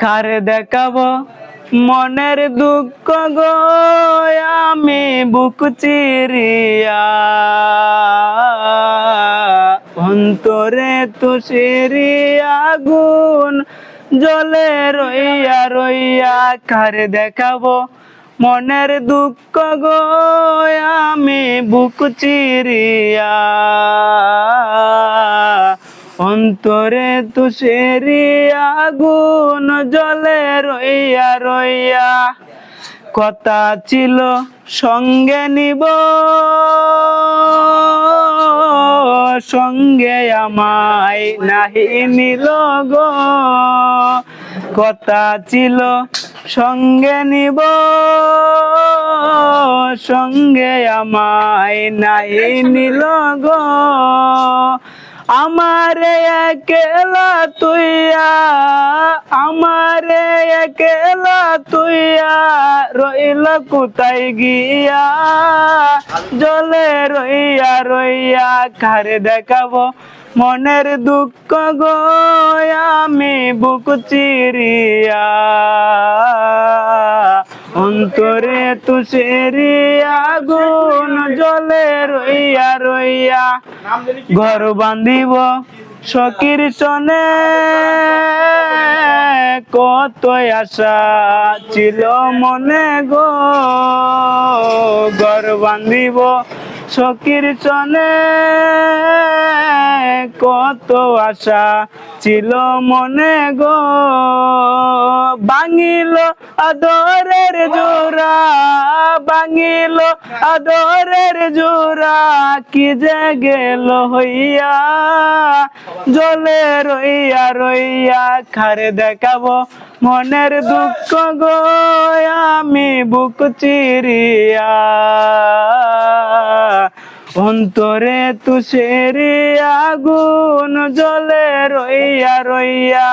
কারে দেখাবো মনের দুঃখ গো আমি বুক চিরিয়া, অন্তরে তুষেরি আগুন জ্বলে রইয়া রইয়া। কারে দেখাবো মনের দুঃখ গো আমি বুক চিরিয়া, অন্তরে তুষেরি আগুন জ্বলে রইয়া রইয়া। কথা ছিল সঙ্গে নিব, সঙ্গে আমায় নাহি নিল গো। কথা ছিল সঙ্গে নিব, সঙ্গে আমায় নাহি নিল গো। আমারে একলা তুইয়া, আমারে একলা তুইয়া রইল কোথায় গিয়া, জলে রইয়া রইয়া। কারে দেখাবো মনের দুঃখ গো আমি বুক চিরিয়া, অন্তরে তুষেরি আগুন জ্বলে রইয়া রইয়া। ঘর বান্ধিব সখীর সনে কত আশা ছিল মনে গো, ঘর বান্ধিব সখীর সনে কত আশা ছিল মনে গো। ভাঙিল আদরের জোড়া, ভাঙিল আদরের জোড়া কি যে গেল হইয়া, জ্বলে রইয়া রইয়া। কারে দেখাবো মনের দুঃখ গো আমি বুক চিরিয়া, অন্তরে তুষেরি আগুন জ্বলে রইয়া রইয়া।